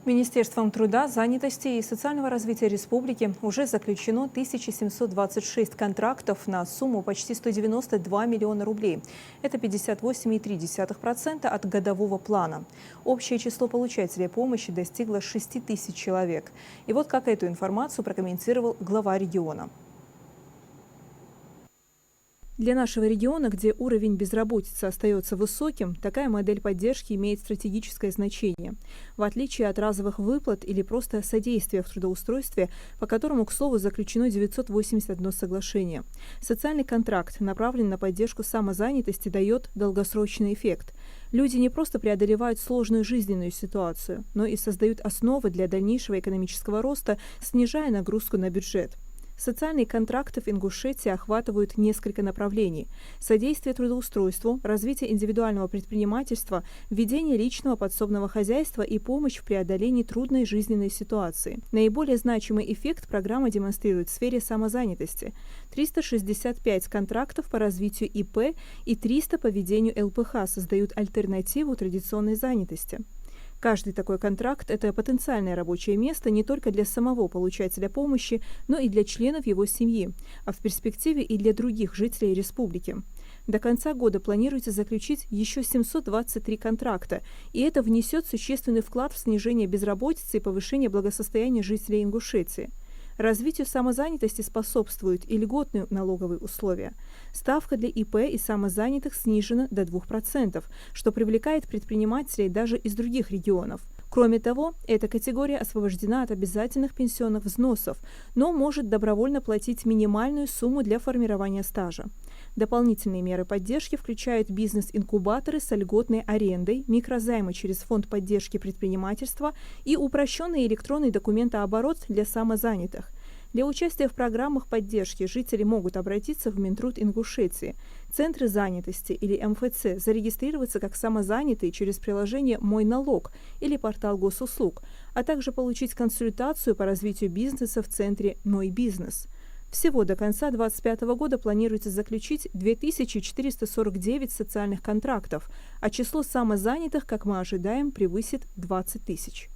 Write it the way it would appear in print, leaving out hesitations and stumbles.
Министерством труда, занятости и социального развития республики уже заключено 1726 контрактов на сумму почти 192 миллиона рублей. Это 58,3% от годового плана. Общее число получателей помощи достигло 6 тысяч человек. И вот как эту информацию прокомментировал глава региона. Для нашего региона, где уровень безработицы остается высоким, такая модель поддержки имеет стратегическое значение. В отличие от разовых выплат или просто содействия в трудоустройстве, по которому, к слову, заключено 981 соглашение. Социальный контракт, направленный на поддержку самозанятости, дает долгосрочный эффект. Люди не просто преодолевают сложную жизненную ситуацию, но и создают основы для дальнейшего экономического роста, снижая нагрузку на бюджет. Социальные контракты в Ингушетии охватывают несколько направлений: содействие трудоустройству, развитие индивидуального предпринимательства, введение личного подсобного хозяйства и помощь в преодолении трудной жизненной ситуации. Наиболее значимый эффект программа демонстрирует в сфере самозанятости. 365 контрактов по развитию ИП и 300 по ведению ЛПХ создают альтернативу традиционной занятости. Каждый такой контракт – это потенциальное рабочее место не только для самого получателя помощи, но и для членов его семьи, а в перспективе и для других жителей республики. До конца года планируется заключить еще 723 контракта, и это внесет существенный вклад в снижение безработицы и повышение благосостояния жителей Ингушетии. Развитию самозанятости способствуют и льготные налоговые условия. Ставка для ИП и самозанятых снижена до 2%, что привлекает предпринимателей даже из других регионов. Кроме того, эта категория освобождена от обязательных пенсионных взносов, но может добровольно платить минимальную сумму для формирования стажа. Дополнительные меры поддержки включают бизнес-инкубаторы с льготной арендой, микрозаймы через Фонд поддержки предпринимательства и упрощенный электронный документооборот для самозанятых. Для участия в программах поддержки жители могут обратиться в Минтруд Ингушетии, центры занятости или МФЦ, зарегистрироваться как самозанятые через приложение «Мой налог» или портал госуслуг, а также получить консультацию по развитию бизнеса в центре «Мой бизнес». Всего до конца 2025 года планируется заключить 2449 социальных контрактов, а число самозанятых, как мы ожидаем, превысит 20 тысяч.